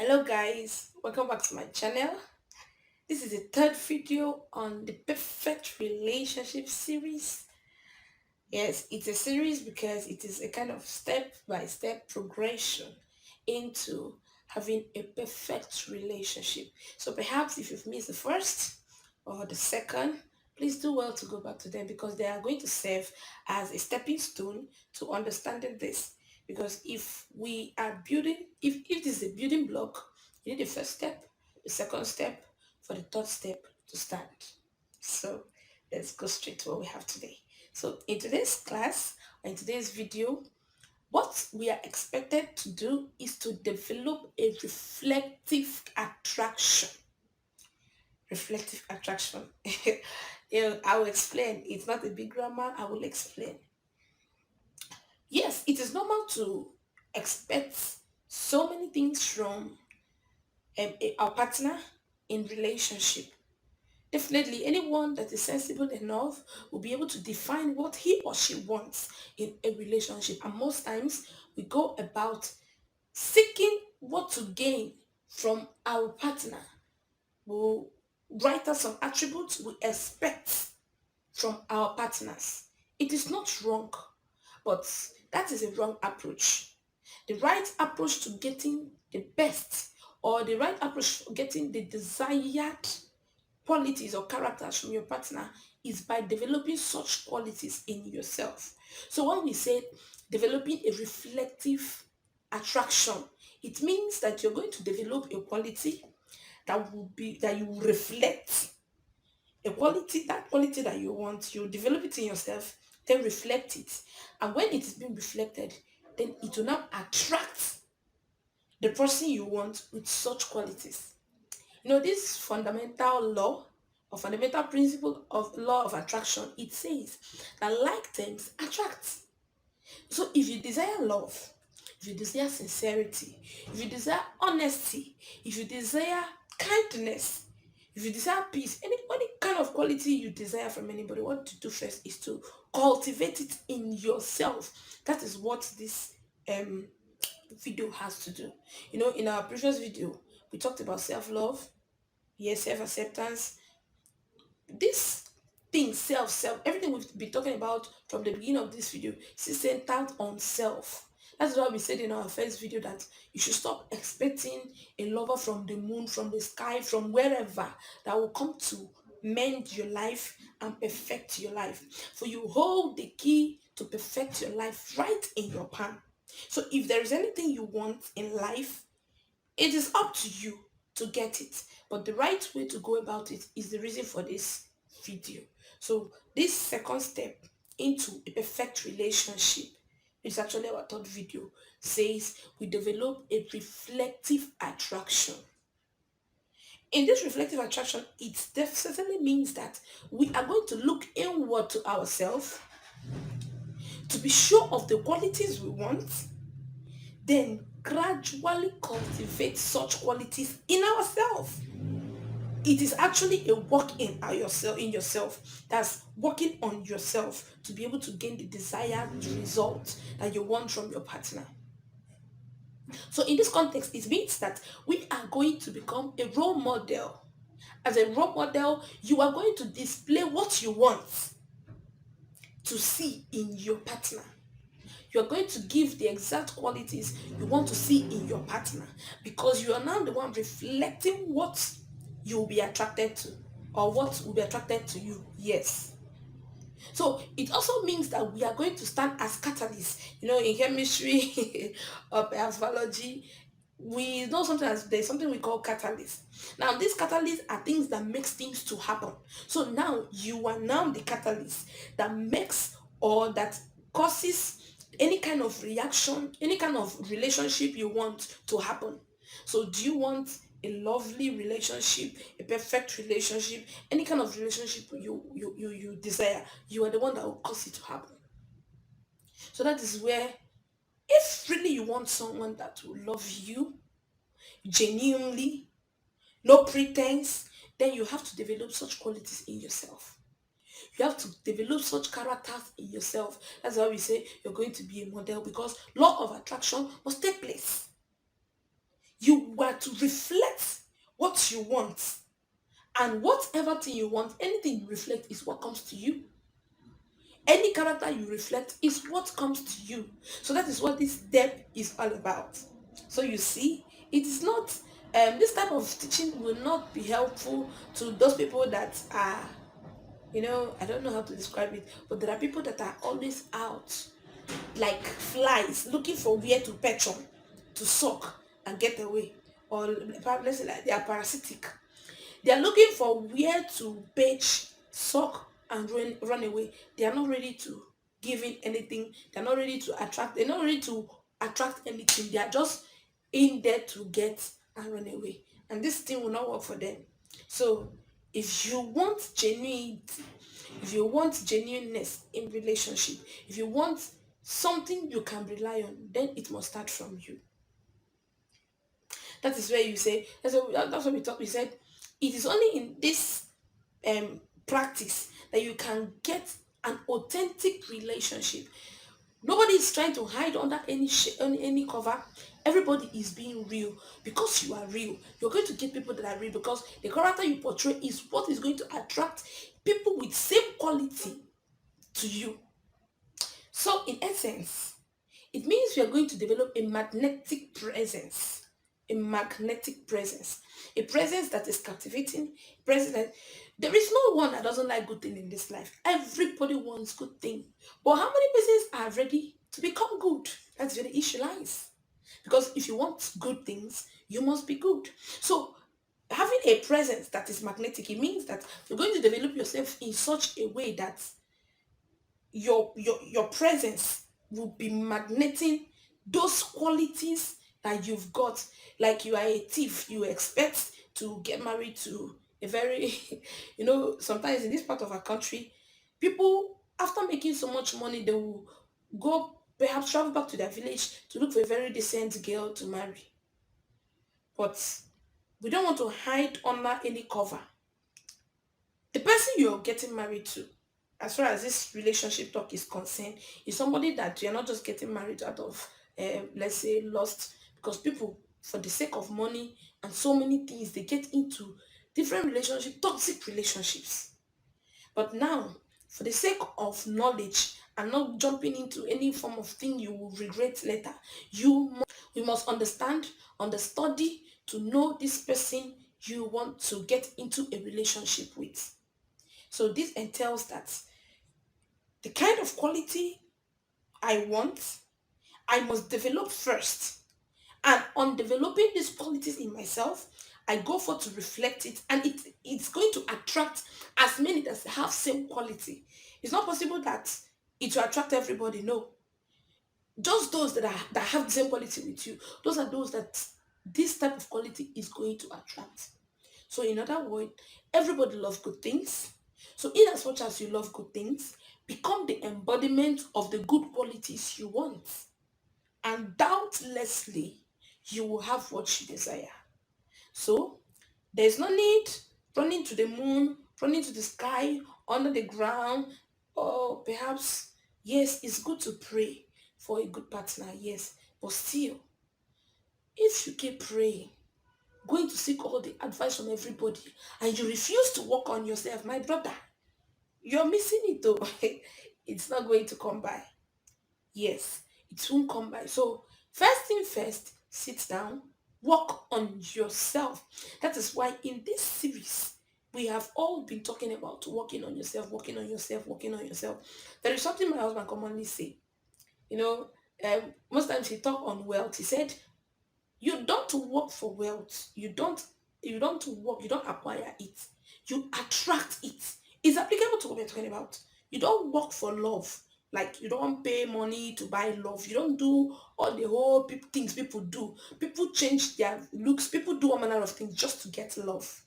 Hello guys, welcome back to my channel. This is the third video on the perfect relationship series. Yes, it's a series because it is a kind of step-by-step progression into having a perfect relationship. So perhaps if you've missed the first or the second, please do well to go back to them because they are going to serve as a stepping stone to understanding this. Because if we are building, if this is a building block, you need the first step, the second step, for the third step to stand. So let's go straight to what we have today. So in today's class, or in today's video, what we are expected to do is to develop a reflective attraction. Reflective attraction. I will explain. It's not a big grammar. I will explain. Yes, it is normal to expect so many things from our partner in relationship. Definitely, anyone that is sensible enough will be able to define what he or she wants in a relationship. And most times, we go about seeking what to gain from our partner. We'll write out some attributes we expect from our partners. It is not wrong, but that is a wrong approach. The right approach to getting the best or the right approach to getting the desired qualities or characters from your partner is by developing such qualities in yourself. So when we say developing a reflective attraction, it means that you're going to develop a quality that you will reflect. A quality, that quality that you want, you develop it in yourself, then reflect it. And when it is being reflected, then it will now attract the person you want with such qualities. This fundamental law or fundamental principle of law of attraction, it says that like things attract. So if you desire love, if you desire sincerity, if you desire honesty, if you desire kindness, if you desire peace, any kind of quality you desire from anybody, what to do first is to cultivate it in yourself. That is what this um video has to do. In our previous video, we talked about self-love, yes, self-acceptance. This thing, everything we've been talking about from the beginning of this video is centered on self. That's why we said in our first video that you should stop expecting a lover from the moon, from the sky, from wherever that will come to mend your life and perfect your life. For you hold the key to perfect your life right in your palm. So if there is anything you want in life, it is up to you to get it. But the right way to go about it is the reason for this video. So this second step into a perfect relationship, which is actually our third video, says we develop a reflective attraction. In this reflective attraction, it certainly means that we are going to look inward to ourselves to be sure of the qualities we want, then gradually cultivate such qualities in ourselves. It is actually a work in yourself. That's working on yourself to be able to gain the desired result that you want from your partner. So in this context, it means that we are going to become a role model. As a role model, you are going to display what you want to see in your partner. You are going to give the exact qualities you want to see in your partner because you are now the one reflecting what you will be attracted to or what will be attracted to you. Yes. So it also means that we are going to stand as catalysts. In chemistry or perhaps biology, we know there's something we call catalysts. Now these catalysts are things that makes things to happen. So now you are now the catalyst that makes or that causes any kind of reaction, any kind of relationship you want to happen. So do you want a lovely relationship, a perfect relationship, any kind of relationship you desire? You are the one that will cause it to happen. So that is where, if really you want someone that will love you genuinely, no pretense, then you have to develop such qualities in yourself. You have to develop such characters in yourself. That's why we say you're going to be a model, because law of attraction must take place. You were to reflect what you want, and whatever thing you want, anything you reflect is what comes to you. Any character you reflect is what comes to you. So that is what this step is all about. So you see, it is not, this type of teaching will not be helpful to those people that are, I don't know how to describe it, but there are people that are always out like flies looking for where to perch on, to suck and get away. Or perhaps let's say like they are parasitic. They are looking for where to perch, suck, and run away. They are not ready to give in anything. They're not ready to attract. They're not ready to attract anything. They are just in there to get and run away. And this thing will not work for them. So if you want genuine, if you want genuineness in relationship, if you want something you can rely on, then it must start from you. That is where you say, that's what we talked. We said it is only in this practice that you can get an authentic relationship. Nobody is trying to hide under any cover. Everybody is being real. Because you are real, you're going to get people that are real, because the character you portray is what is going to attract people with same quality to you. So in essence, it means we are going to develop a magnetic presence. A magnetic presence. A presence that is captivating. A presence that there is no one that doesn't like good thing in this life. Everybody wants good thing. But how many persons are ready to become good? That's where the issue lies. Because if you want good things, you must be good. So having a presence that is magnetic, it means that you're going to develop yourself in such a way that your presence will be magneting those qualities that you've got. Like you are a thief, you expect to get married to a very sometimes in this part of our country, people after making so much money, they will go perhaps travel back to their village to look for a very decent girl to marry. But we don't want to hide under any cover. The person you're getting married to, as far as this relationship talk is concerned, is somebody that you're not just getting married out of, let's say, lust. Because people, for the sake of money and so many things, they get into different relationship, toxic relationships. But now, for the sake of knowledge and not jumping into any form of thing you will regret later, we must understudy to know this person you want to get into a relationship with. So this entails that the kind of quality I want, I must develop first. And on developing these qualities in myself, I go for to reflect it, and it's going to attract as many that have same quality. It's not possible that it will attract everybody. No, just those that have the same quality with you. Those are those that this type of quality is going to attract. So in other words, everybody loves good things. So in as much as you love good things, become the embodiment of the good qualities you want. And doubtlessly, you will have what you desire. So there's no need running to the moon, running to the sky, under the ground, or perhaps, yes, it's good to pray for a good partner, yes. But still, if you keep praying, going to seek all the advice from everybody, and you refuse to work on yourself, my brother, you're missing it though. It's not going to come by. Yes, it won't come by. So first thing first, sit down, work on yourself. That is why in this series we have all been talking about working on yourself, working on yourself, working on yourself. There is something my husband commonly say. You know, most times he talk on wealth. He said, "You don't work for wealth. You don't work. You don't acquire it. You attract it." It's applicable to what we're talking about. You don't work for love. Like you don't pay money to buy love. You don't do all the whole things people do. People change their looks. People do all manner of things just to get love.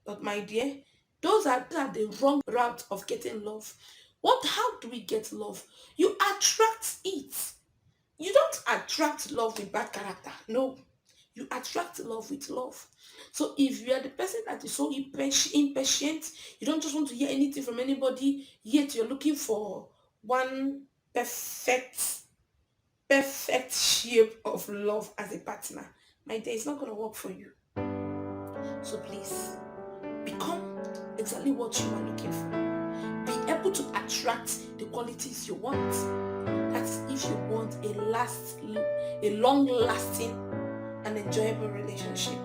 But my dear, those are the wrong route of getting love. How do we get love? You attract it. You don't attract love with bad character. No. You attract love with love. So if you are the person that is so impatient, you don't just want to hear anything from anybody, yet you're looking for one perfect, perfect shape of love as a partner. my dear, it's not going to work for you. So please, become exactly what you are looking for. Be able to attract the qualities you want. That's if you want a long-lasting and enjoyable relationship.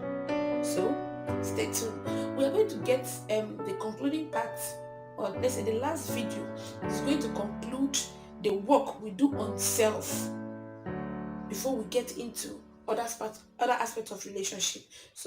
So stay tuned. We are going to get the concluding part, or let's say the last video is going to conclude the work we do on self before we get into other aspects of relationship. So